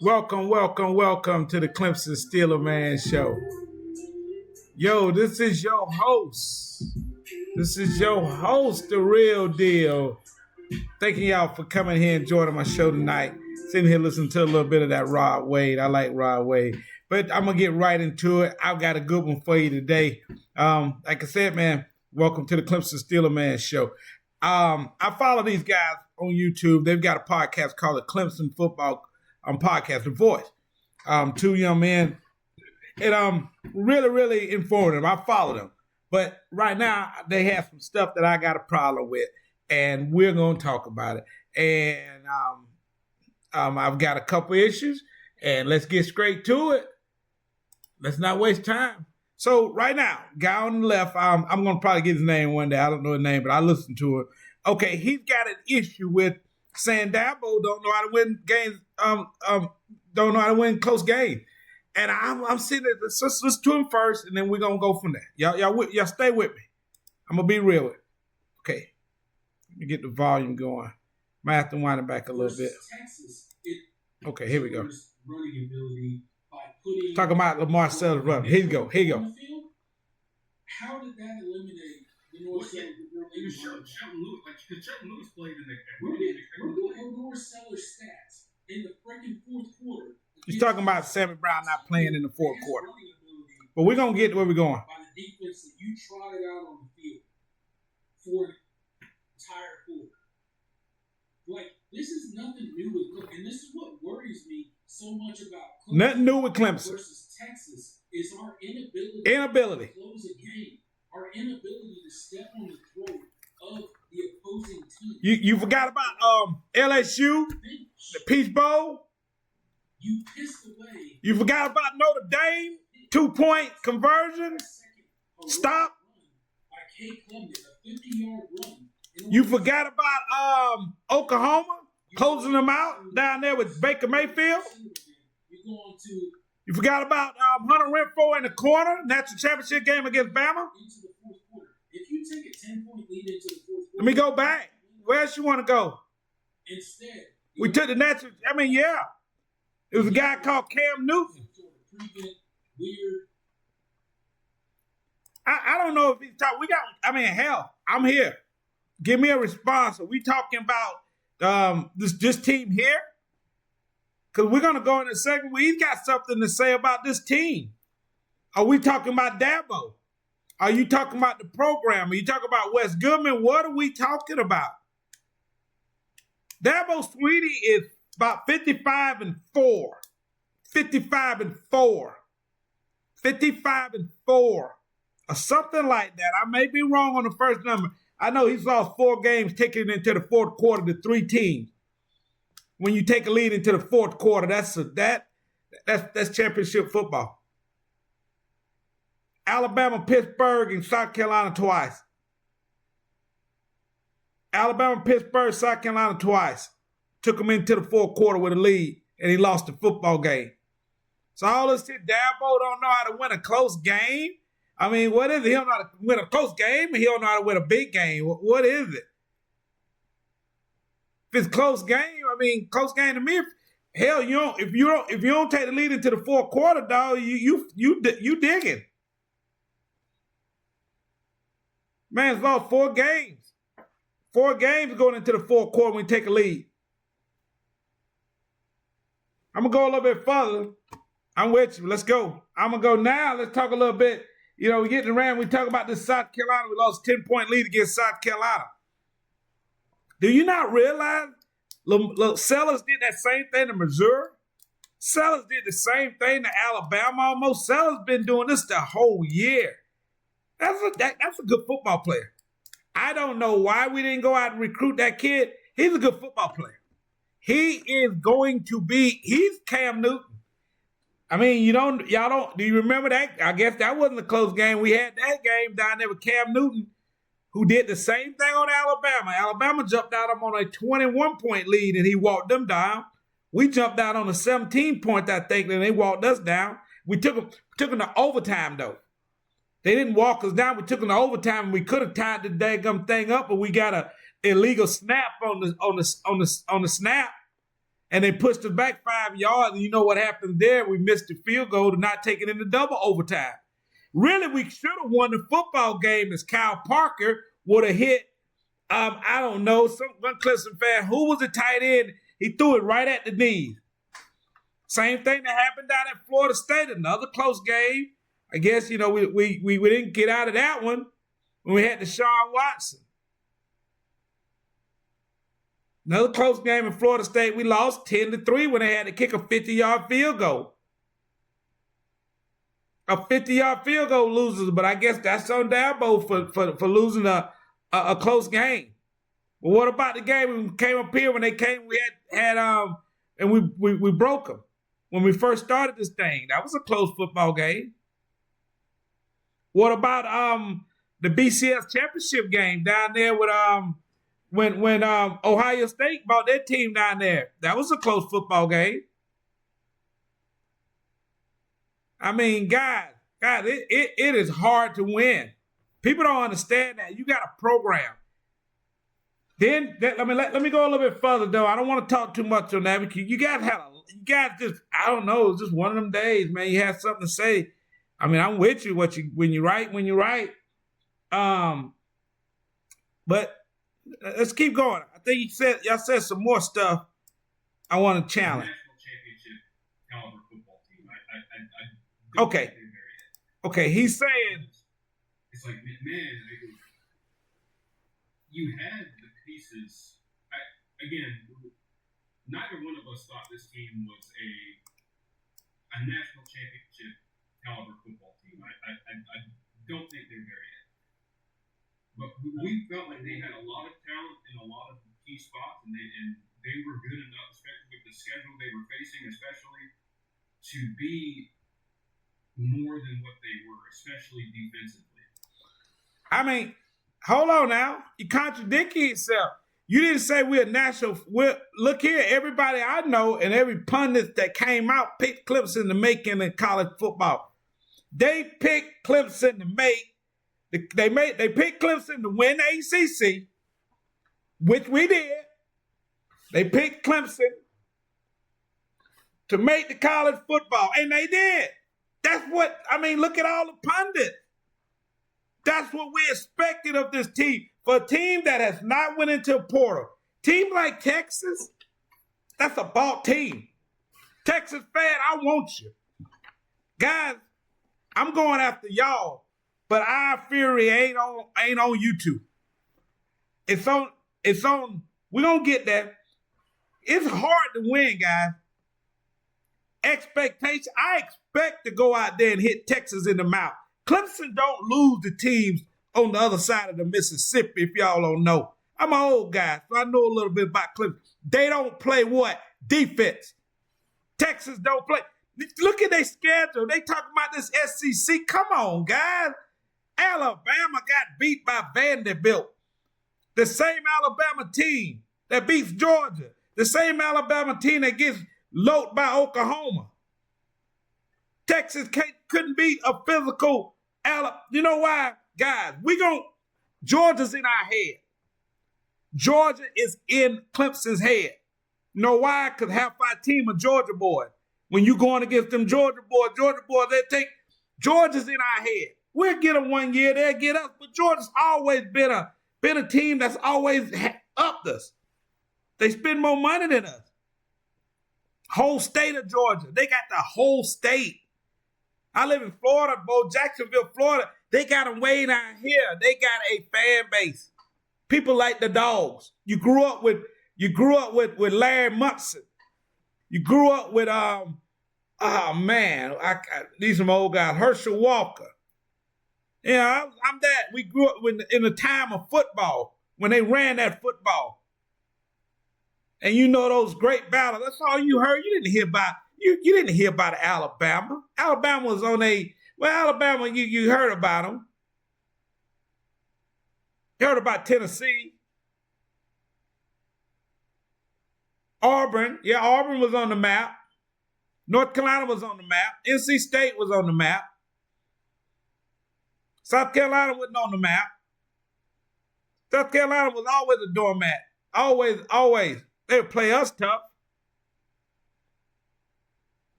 Welcome to the Clemson Steelers Man Show. Yo, this is your host. The real deal. Thanking y'all for coming here and joining my show tonight. Sitting here listening to a little bit of that Rod Wade. I like Rod Wade. But I'm going to get right into it. I've got a good one for you today. Like I said, man, welcome to the Clemson Steelers Man Show. I follow these guys on YouTube. They've got a podcast called the Clemson Football Podcast, The Voice. Two young men. And really, really informative. I follow them. But right now, they have some stuff that I got a problem with. And we're going to talk about it. And I've got a couple issues. And let's get straight to it. Let's not waste time. So right now, guy on the left, I'm going to probably get his name one day. I don't know his name, but I listened to it. Okay, he's got an issue with saying Dabo don't know how to win games, don't know how to win close games. And I'm sitting there, let's listen to him first, and then we're going to go from there. Y'all stay with me. I'm going to be real with you. Okay, let me get the volume going. Might have to wind it back a little bit. Texas, okay, here we go. Running ability by putting talking about Lamar Sellers running. Here you go. How did that eliminate the North Sellers? Shelton Lewis played in the We're going to North Sellers stats in the freaking fourth quarter. He's talking about Sammy Brown not playing in the fourth quarter. But we're going to get to where we're going. By the defense that you trotted out on the field for an entire quarter. Like, this is nothing new with Clemson. And this is what worries me so much about Clemson. Nothing new with Clemson. Versus Texas is our inability to close a game. Our inability to step on the throat of the opposing team. You forgot about LSU, the Peach Bowl. You pissed away. You forgot about Notre Dame, 2-point conversion. Stop. By Kate Clemson, a 50-yard run. You forgot about Oklahoma closing them out down there with Baker Mayfield. You forgot about Hunter Renfrow in the corner, national championship game against Bama. Into the fourth quarter. If you take a 10-point lead into the fourth quarter. Let me go back. Where else you want to go? Instead. We took the national, it was a guy called Cam Newton. I don't know if he's talking. Hell, I'm here. Give me a response. Are we talking about this team here? Because we're going to go in a second where he's got something to say about this team. Are we talking about Dabo? Are you talking about the program? Are you talking about Wes Goodman? What are we talking about? Dabo Swinney is about 55-4. 55-4. 55-4. Or something like that. I may be wrong on the first number. I know he's lost 4 games taking it into the fourth quarter to 3 teams. When you take a lead into the fourth quarter, that's championship football. Alabama, Pittsburgh, and South Carolina twice. Alabama, Pittsburgh, South Carolina twice. Took him into the fourth quarter with a lead, and he lost the football game. So all this shit, Dabo don't know how to win a close game. What is it? He don't know how to win a close game, and he don't know how to win a big game. What is it? If it's close game, close game to me. Hell, if you don't take the lead into the fourth quarter, dog, you digging. Man's lost 4 games. 4 games going into the fourth quarter when you take a lead. I'm going to go a little bit further. I'm with you. Let's go. I'm going to go now. Let's talk a little bit. We're getting around. We talk about this South Carolina. We lost a 10-point lead against South Carolina. Do you not realize Sellers did that same thing to Missouri? Sellers did the same thing to Alabama almost. Sellers been doing this the whole year. That's a good football player. I don't know why we didn't go out and recruit that kid. He's a good football player. He is going to be, he's Cam Newton. Do you remember that? I guess that wasn't a close game. We had that game down there with Cam Newton, who did the same thing on Alabama. Alabama jumped out on a 21-point lead, and he walked them down. We jumped out on a 17-point, I think, and they walked us down. We took them to overtime, though. They didn't walk us down. We took them to overtime, and we could have tied the daggum thing up, but we got a illegal snap on the snap, and they pushed us back 5 yards. And you know what happened there? We missed the field goal to not take it into double overtime. Really, we should have won the football game as Kyle Parker would have hit. I don't know, one Clemson fan, who was the tight end? He threw it right at the knees. Same thing that happened down at Florida State, another close game. I guess, we didn't get out of that one when we had Deshaun Watson. Another close game in Florida State, we lost 10-3 when they had to kick a 50-yard field goal. A 50-yard field goal loses, but I guess that's on Dabo for losing a close game. But what about the game when we came up here when they came? We had and we broke them when we first started this thing. That was a close football game. What about the BCS championship game down there with when Ohio State brought their team down there? That was a close football game. I mean, guys, it is hard to win. People don't understand that. You got a program. Then let me go a little bit further though. I don't want to talk too much on that because you guys just I don't know. It's just one of them days, man. You have something to say. I mean, I'm with you. When you write. But let's keep going. I think y'all said some more stuff. I want to challenge. National championship caliber football team. Okay. He's saying it's like, man, you had the pieces. Again, neither one of us thought this team was a national championship caliber football team. I don't think they're there yet. But we felt like they had a lot of talent in a lot of key spots, and they were good enough, especially with the schedule they were facing, especially to be more than what they were, especially defensively. I mean, hold on now. You're contradicting yourself. You didn't say we're national. Look here, everybody I know and every pundit that came out picked Clemson to make it in college football. They picked Clemson to make. They picked Clemson to win the ACC, which we did. They picked Clemson to make the college football, and they did. That's what look at all the pundits. That's what we expected of this team. For a team that has not went into a portal. Team like Texas, that's a bought team. Texas fan, I want you. Guys, I'm going after y'all, but our fury ain't on YouTube. It's on, we're gonna get there. It's hard to win, guys. Expectation, I expect to go out there and hit Texas in the mouth. Clemson don't lose the teams on the other side of the Mississippi, if y'all don't know. I'm an old guy, so I know a little bit about Clemson. They don't play what? Defense. Texas don't play. Look at their schedule. They talking about this SEC. Come on, guys. Alabama got beat by Vanderbilt. The same Alabama team that beats Georgia. The same Alabama team that gets loaded by Oklahoma. Texas couldn't beat a physical Alabama. You know why? Guys, Georgia's in our head. Georgia is in Clemson's head. You know why? Because half our team are Georgia boys. When you going against them Georgia boys, Georgia's in our head. We'll get them 1 year, they'll get us. But Georgia's always been a team that's always upped us. They spend more money than us. Whole state of Georgia. They got the whole state. I live in Florida, Jacksonville, Florida. They got them way down here. They got a fan base. People like the Dogs. You grew up with Larry Munson. You grew up with these some old guys. Herschel Walker. Yeah, I'm that. We grew up in the time of football when they ran that football. And you know those great battles. That's all you heard. You didn't hear about Alabama. Alabama was on Alabama, you heard about them. You heard about Tennessee. Auburn. Yeah, Auburn was on the map. North Carolina was on the map. NC State was on the map. South Carolina wasn't on the map. South Carolina was always a doormat. Always, always. They would play us tough.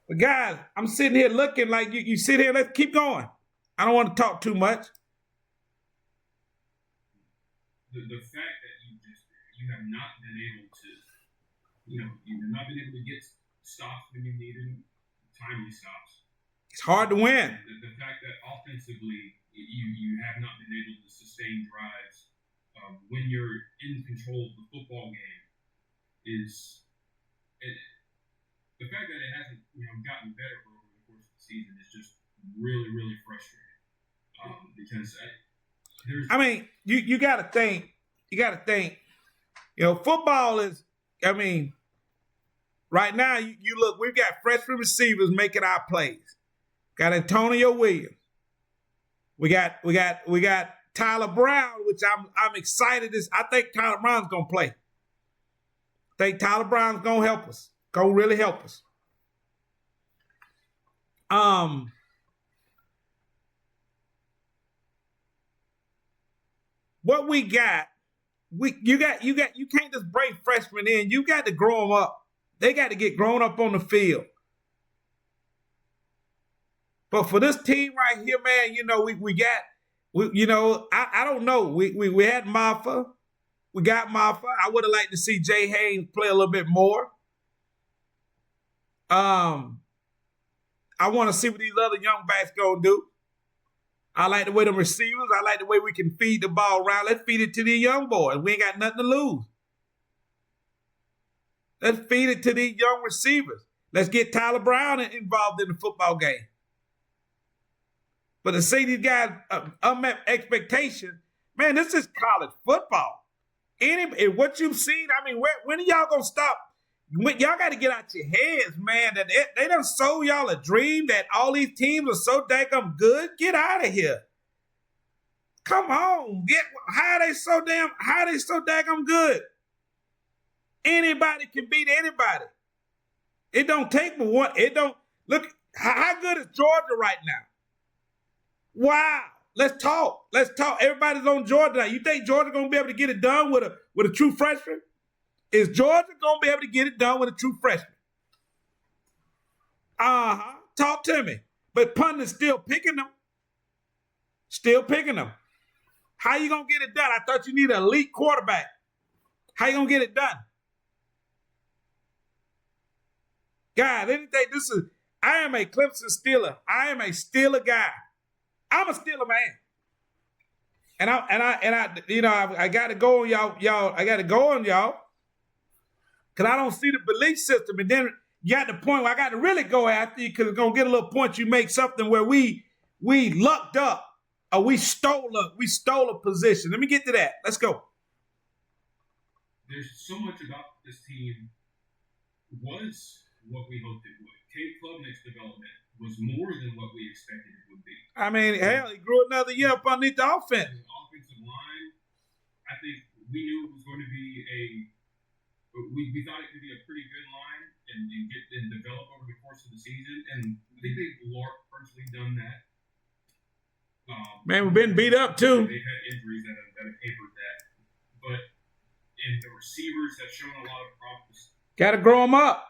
But guys, I'm sitting here looking like you sit here, let's keep going. I don't want to talk too much. The fact that you have not been able to, you have not been able to get stops when you need them, timely stops. It's hard to win. The fact that offensively you have not been able to sustain drives when you're in control of the football game is the fact that it hasn't gotten better over the course of the season is just really, really frustrating. Because I mean, you got to think. You got to think. Football is. I mean, right now you look. We've got freshman receivers making our plays. Got Antonio Williams. We got Tyler Brown, which I'm excited. I think Tyler Brown's gonna play. I think Tyler Brown's gonna help us. Gonna really help us. What we got, you can't just bring freshmen in. You got to grow them up. They got to get grown up on the field. But for this team right here, man, I don't know. We had Maffa. We got Maffa. I would have liked to see Jay Haynes play a little bit more. I want to see what these other young backs gonna do. I like the way the receivers. I like the way we can feed the ball around. Let's feed it to these young boys. We ain't got nothing to lose. Let's feed it to these young receivers. Let's get Tyler Brown involved in the football game. But to see these guys unmet expectations, man, this is college football. What you've seen, I mean, when are y'all gonna stop? Y'all got to get out your heads, man. That they done sold y'all a dream that all these teams are so daggum good. Get out of here. Come on. How are they so daggum good? Anybody can beat anybody. It don't take but one. It don't look how good is Georgia right now? Wow. Let's talk. Everybody's on Georgia now. You think Georgia gonna be able to get it done with a true freshman? Is Georgia going to be able to get it done with a true freshman? Talk to me. But pundits still picking them. How you going to get it done? I thought you need an elite quarterback. How you going to get it done? God, I am a Clemson Steeler. I am a Steeler guy. I'm a Steeler man. And I got to go on y'all. I got to go on y'all. Because I don't see the belief system. And then you got the point where I got to really go after you because it's going to get a little point. You make something where we lucked up or we stole a position. Let me get to that. Let's go. There's so much about this team was what we hoped it would. Cade Klubnik's development was more than what we expected it would be. I mean, hell, he grew another year up underneath the offense. The offensive line, I think we knew it was going to be we thought it could be a pretty good line and develop over the course of the season, and I think they've largely done that. Man, we've been beat up too. They've had injuries that have hampered that, but the receivers have shown a lot of promise. Got to grow them up.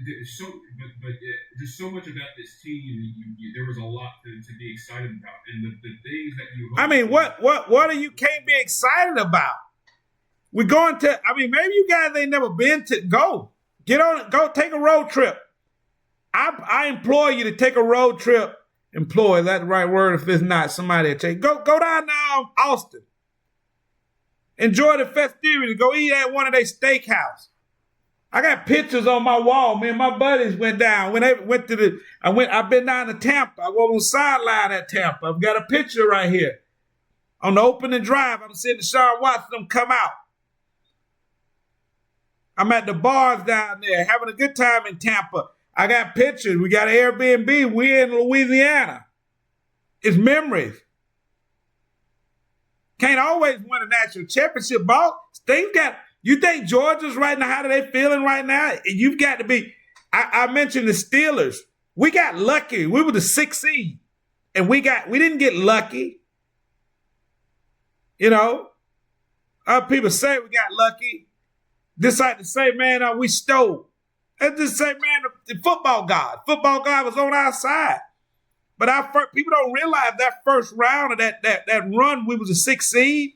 There's so much about this team. There was a lot to be excited about, and the things that you. I mean, what are you can't be excited about? We're going to, maybe you guys ain't never been to, go take a road trip. I implore you to take a road trip. Employ, is that the right word? If it's not, somebody will take, go down now Austin. Enjoy the festivities. Go eat at one of their steakhouse. I got pictures on my wall. Me and my buddies went down. When they went to I've been down to Tampa. I was on the sideline at Tampa. I've got a picture right here. On the opening drive, I'm seeing Deshaun Watson them come out. I'm at the bars down there having a good time in Tampa. I got pictures. We got an Airbnb. We're in Louisiana. It's memories. Can't always win a national championship ball. You think Georgia's right now, how are they feeling right now? You've got to be, I mentioned the Steelers. We got lucky. We were the 6th seed. And we didn't get lucky. You know, other people say we got lucky. This like to say, man, we stole. Let's just say, man, the football god was on our side. But people don't realize that first round of that run, we was a 6th seed.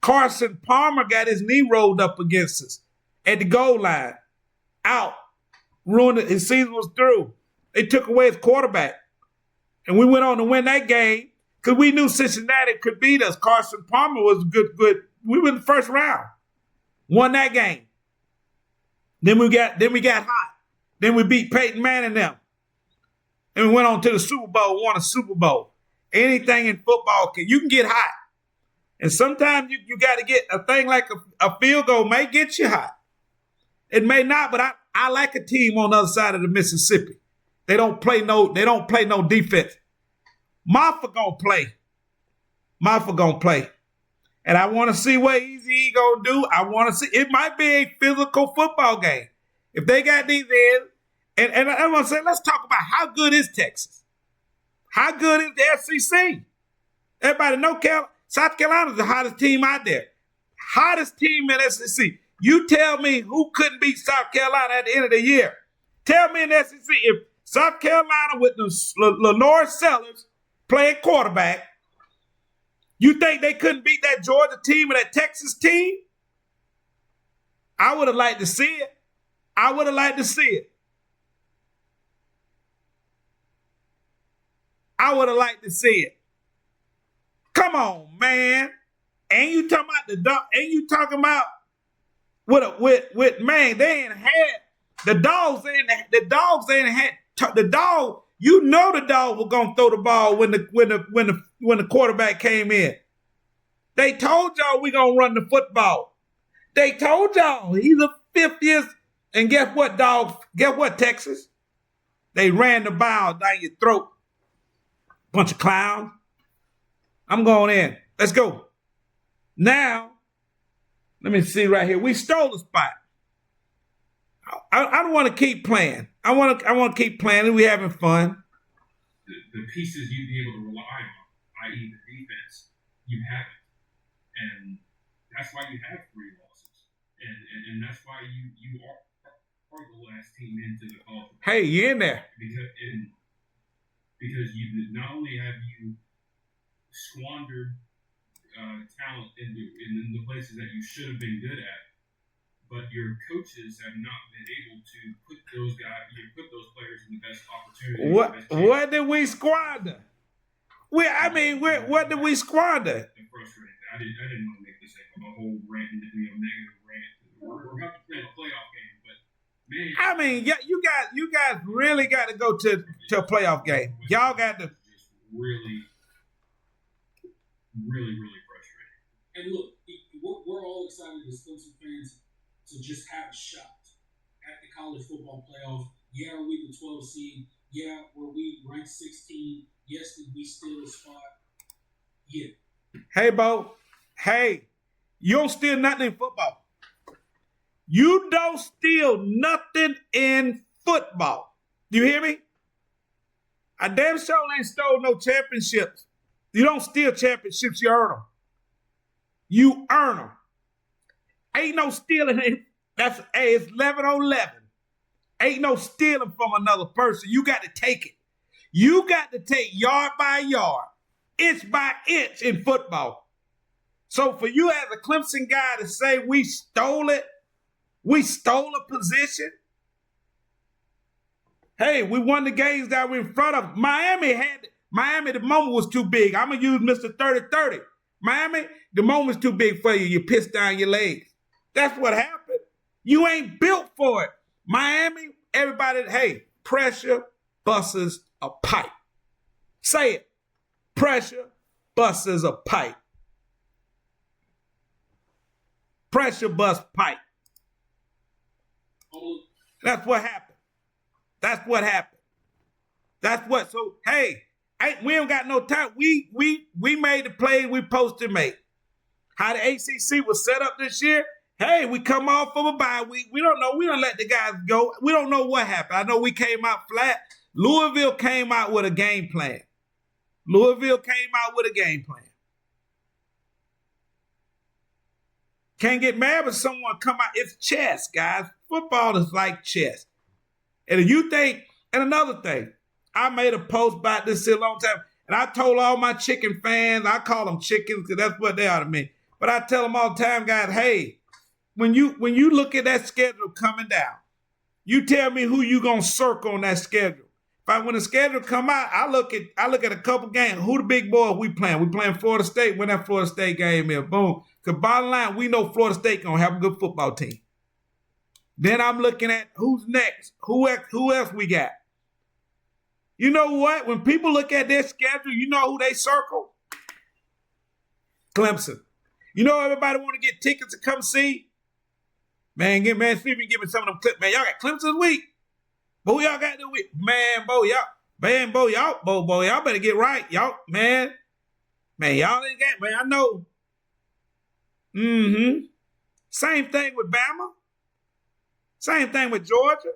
Carson Palmer got his knee rolled up against us at the goal line. Out. Ruined it. His season was through. They took away his quarterback. And we went on to win that game because we knew Cincinnati could beat us. Carson Palmer was good. We were in the first round. Won that game. Then we got hot. Then we beat Peyton Manning and them. And we went on to the Super Bowl, won a Super Bowl. Anything in football, you can get hot. And sometimes you got to get a thing like a field goal may get you hot. It may not, but I like a team on the other side of the Mississippi. They don't play no defense. Maffa gonna play. And I want to see what Easy gonna do. I want to see. It might be a physical football game. If they got these in, and I want to say, let's talk about how good is Texas? How good is the SEC? Everybody know South Carolina's the hottest team out there. Hottest team in SEC. You tell me who couldn't beat South Carolina at the end of the year. Tell me in the SEC, if South Carolina with the Lenore Sellers playing quarterback, you think they couldn't beat that Georgia team or that Texas team? I would have liked to see it. I would have liked to see it. I would have liked to see it. Come on, man. Ain't you talking about the dog? Ain't you talking about with man? They ain't had the dogs. The dogs ain't had the dog. You know the dog was gonna throw the ball when the quarterback came in. They told y'all we gonna run the football. They told y'all he's a 50th. And guess what, dogs? Guess what, Texas? They ran the ball down your throat. Bunch of clowns. I'm going in. Let's go. Now, let me see right here. We stole the spot. I don't want to keep playing. I want to keep playing. We having fun. The pieces you'd be able to rely on, i.e. the defense, you haven't. And that's why you have 3 losses. And that's why you are the last team into the college. Hey, you in there. Because you not only have you squandered talent in the places that you should have been good at, but your coaches have not been able to put those players in the best opportunity. What did we squander? What did we squander? Frustrating. I didn't want to make this a whole rant and negative rant. We're about to play a playoff game, but man, yeah, you guys really got to go to a playoff game. Y'all got to just really, really, really frustrating. And look, we're all excited as Clemson fans to just have a shot at the college football playoff. Yeah, are we the 12th seed? Yeah, were we ranked 16? Yes, did we steal a spot? Yeah. Hey, Bo. Hey, you don't steal nothing in football. You don't steal nothing in football. Do you hear me? I damn sure ain't stole no championships. You don't steal championships, you earn them. You earn them. Ain't no stealing. It's 11 on 11. Ain't no stealing from another person. You got to take it. You got to take yard by yard, inch by inch in football. So for you as a Clemson guy to say we stole it, we stole a position. Hey, we won the games that we're in front of. Miami, the moment was too big. I'm going to use Mr. 30-30. Miami, the moment's too big for you. You pissed down your legs. That's what happened. You ain't built for it. Miami, everybody, hey, pressure busts a pipe. Say it. Pressure busts a pipe. Pressure bust pipe. That's what happened. So, hey, we don't got no time. We made the play we supposed to make. How the ACC was set up this year, hey, we come off of a bye week. We don't know. We don't let the guys go. We don't know what happened. I know we came out flat. Louisville came out with a game plan. Louisville came out with a game plan. Can't get mad when someone come out. It's chess, guys. Football is like chess. And if you think, and another thing, I made a post about this a long time, and I told all my chicken fans, I call them chickens because that's what they are to me. But I tell them all the time, guys, hey, when you look at that schedule coming down, you tell me who you gonna circle on that schedule. When the schedule come out, I look at a couple games. Who the big boys we playing? We playing Florida State. When that Florida State game is, boom. Because bottom line, we know Florida State gonna have a good football team. Then I'm looking at who's next. Who else we got? You know what? When people look at their schedule, you know who they circle? Clemson. You know everybody want to get tickets to come see? Man, see if you can give me some of them clips. Man, y'all got Clemson week. But who y'all got this week? Man, y'all better get right. Y'all ain't got, man, I know. Same thing with Bama. Same thing with Georgia.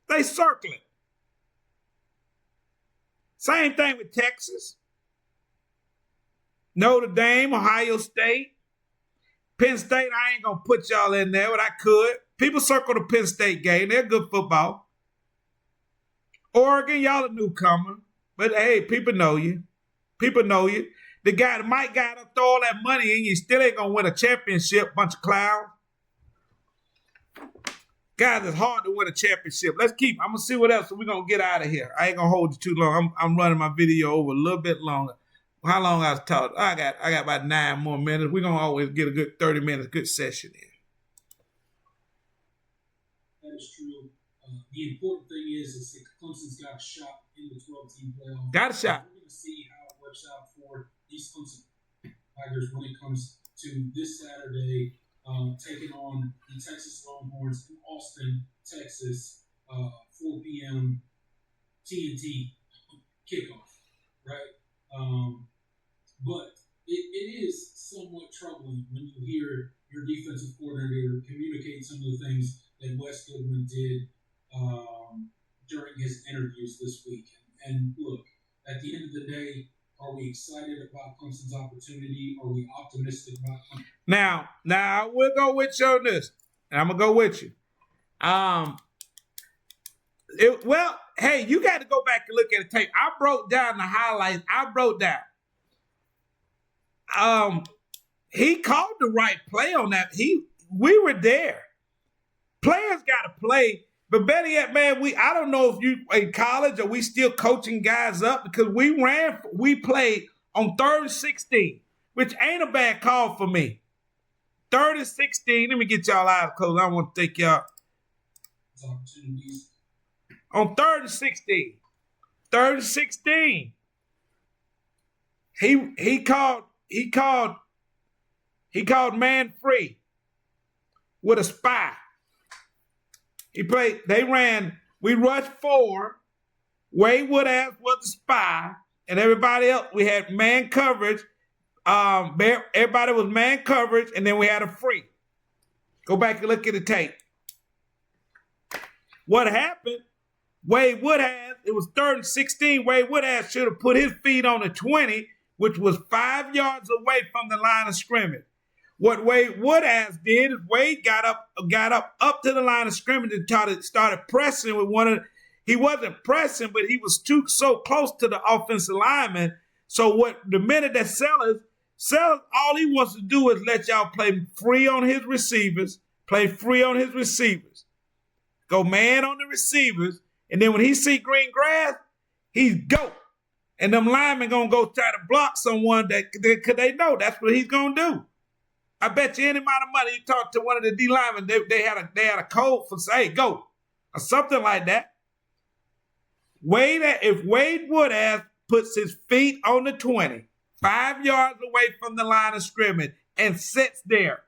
They circling. Same thing with Texas. Notre Dame, Ohio State. Penn State, I ain't going to put y'all in there, but I could. People circle the Penn State game. They're good football. Oregon, y'all a newcomer. But, hey, people know you. People know you. The guy that might got to throw all that money in, you still ain't going to win a championship, bunch of clowns. Guys, it's hard to win a championship. I'm going to see what else we're going to get out of here. I ain't going to hold you too long. I'm running my video over a little bit longer. How long I was talking? I got about 9 more minutes. We're going to always get a good 30 minutes, good session in. That is true. The important thing is that Clemson's got a shot in the 12-team playoff. Got a shot. We're going to see how it works out for these Clemson Tigers when it comes to this Saturday, taking on the Texas Longhorns in Austin, Texas, 4 p.m. TNT kickoff, right? But it is somewhat troubling when you hear your defensive coordinator communicate some of the things that Wes Goodman did during his interviews this week. And look, at the end of the day, are we excited about Clemson's opportunity? Are we optimistic about Clemson? Now we'll go with you on this, and I'm gonna go with you. Hey, you got to go back and look at the tape. I broke down the highlights. He called the right play on that. We were there. Players got to play. But better yet, man, I don't know if you in college or we still coaching guys up because we played on 3rd and 16, which ain't a bad call for me. 3rd and 16. Let me get y'all out of close. I want to take y'all. Opportunities. On 3rd and 16. 3rd and 16. He called man free with a spy. We rushed 4. Wade Woodhouse was the spy, and everybody else, we had man coverage. Everybody was man coverage, and then we had a free. Go back and look at the tape. What happened? Wade Woodhouse, it was 3rd and 16. Wade Woodhouse should have put his feet on the 20, which was 5 yards away from the line of scrimmage. What Wade Woodhouse did is Wade got up to the line of scrimmage and started pressing with he wasn't pressing, but he was so close to the offensive lineman. So the minute that Sellers, all he wants to do is let y'all play free on his receivers, go man on the receivers, and then when he see green grass, he's go. And them linemen gonna go try to block someone because they know that's what he's gonna do. I bet you any amount of money you talk to one of the D linemen, they had a code for say go or something like that. If Wade Woodhouse puts his feet on the 20, 5 yards away from the line of scrimmage, and sits there,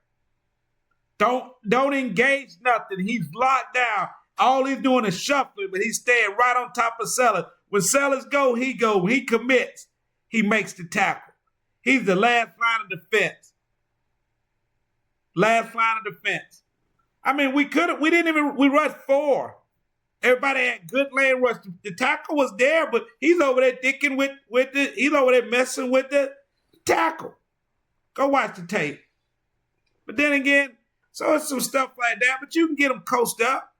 don't engage nothing. He's locked down. All he's doing is shuffling, but he's staying right on top of Sellers. When Sellers go. When he commits, he makes the tackle. He's the last line of defense. I mean, we rushed 4. Everybody had good lane rush. The tackle was there, but he's over there dicking with it. He's over there messing with the tackle. Go watch the tape. But then again, so it's some stuff like that. But you can get them coached up.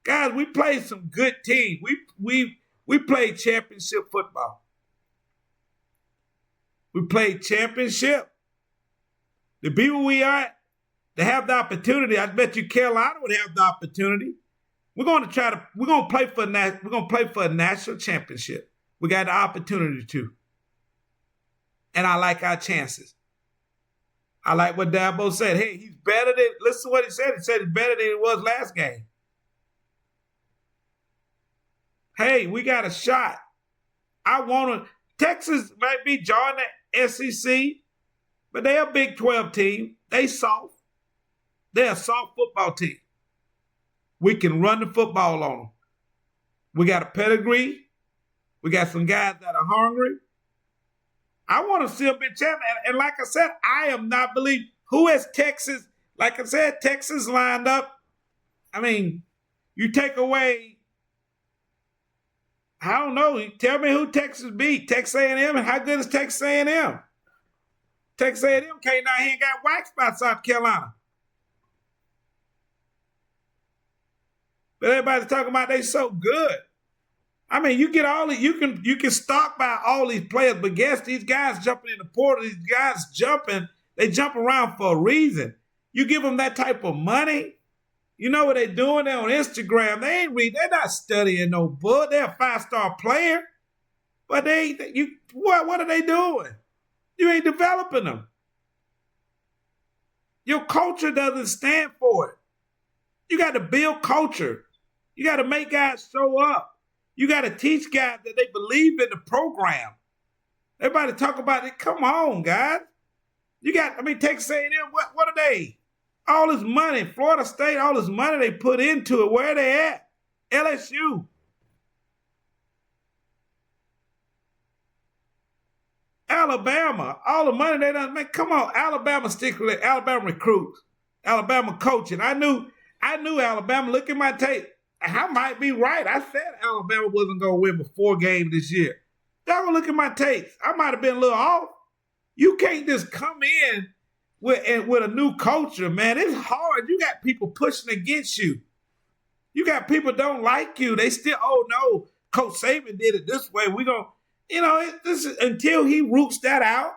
Guys, we played some good teams. We played championship football. We played championship. To be where we are, to have the opportunity, I bet you Carolina would have the opportunity. We're going to play for a national championship. We got the opportunity to. And I like our chances. I like what Dabo said. Hey, he's better than, listen to what he said. He said he's better than he was last game. Hey, we got a shot. Texas might be joining the SEC, but they're a Big 12 team. They soft. They're a soft football team. We can run the football on them. We got a pedigree. We got some guys that are hungry. I want to see a big champion. And like I said, I am not believing. Who has Texas? Like I said, Texas lined up. I mean, you take away, I don't know. Tell me who Texas beat. Texas A&M, and how good is Texas A&M? Texas A&M came down here and got waxed by South Carolina. But everybody's talking about they so good. I mean, you get all you can stock by all these players, but guess these guys jumping in the portal, these guys jumping, they jump around for a reason. You give them that type of money, you know what they're doing? They're on Instagram. They're not studying no book. They're a 5-star player. But what are they doing? You ain't developing them. Your culture doesn't stand for it. You got to build culture. You got to make guys show up. You got to teach guys that they believe in the program. Everybody talk about it. Come on, guys. Texas A&M, what are they? All this money, Florida State, all this money they put into it. Where are they at? LSU. Alabama, all the money they done make. Come on, Alabama stick with it. Alabama recruits. Alabama coaching. I knew Alabama. Look at my tape. I might be right. I said Alabama wasn't going to win but 4 games this year. Y'all gonna look at my tapes. I might have been a little off. You can't just come in with a new culture, man. It's hard. You got people pushing against you. You got people don't like you. They still, oh no, Coach Saban did it this way. We gonna, until he roots that out,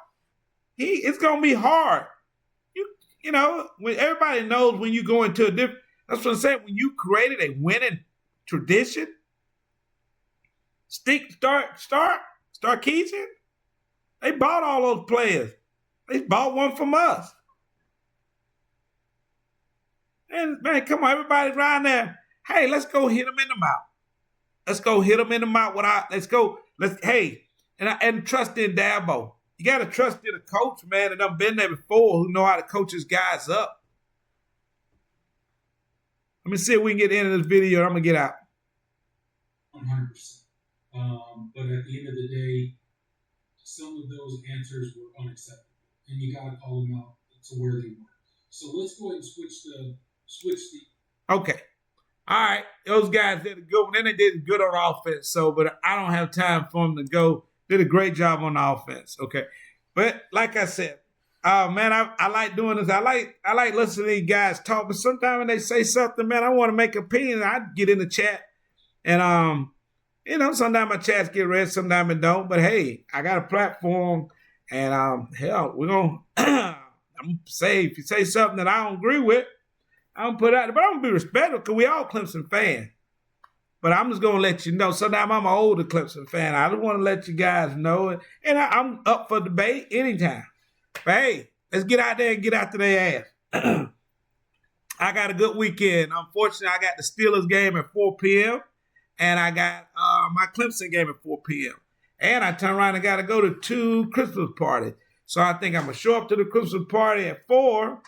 it's gonna be hard. When everybody knows when you go into a different. That's what I'm saying. When you created a winning tradition, Sarkisian, they bought all those players. They bought one from us. And man, come on, everybody around there. Hey, let's go hit them in the mouth. Let's go hit them in the mouth. And trust in Dabo. You got to trust in a coach, man, that done been there before, who know how to coach his guys up. Let me see if we can get the end of this video. I'm going to get out. 100%. But at the end of the day, some of those answers were unacceptable. And you got to call them out to where they were. So let's go ahead and switch the. Okay. All right. Those guys did a good one. Then they did good on offense. But I don't have time for them to go. Did a great job on the offense. Okay. But like I said, man, I like doing this. I like listening to these guys talk, but sometimes when they say something, man, I want to make an opinion. I get in the chat, and sometimes my chats get read, sometimes it don't. But hey, I got a platform, and we're gonna. I'm say if you say something that I don't agree with, I'm put out there. But I'm gonna be respectful because we all Clemson fans. But I'm just gonna let you know. Sometimes I'm an older Clemson fan. I just want to let you guys know it, and I'm up for debate anytime. But hey, let's get out there and get after their ass. I got a good weekend. Unfortunately, I got the Steelers game at 4 p.m. and I got my Clemson game at 4 p.m. And I turn around and got to go to 2 Christmas parties. So I think I'm going to show up to the Christmas party at 4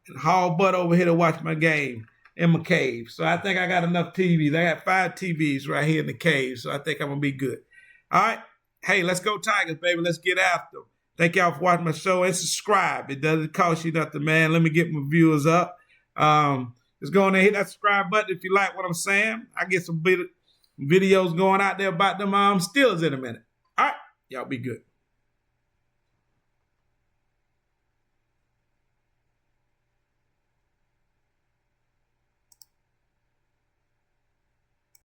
and haul butt over here to watch my game in my cave. So I think I got enough TVs. I got 5 TVs right here in the cave. So I think I'm going to be good. All right. Hey, let's go Tigers, baby. Let's get after them. Thank y'all for watching my show and subscribe. It doesn't cost you nothing, man. Let me get my viewers up. Just go on and hit that subscribe button if you like what I'm saying. I get some videos going out there about them Steelers in a minute. All right, y'all be good.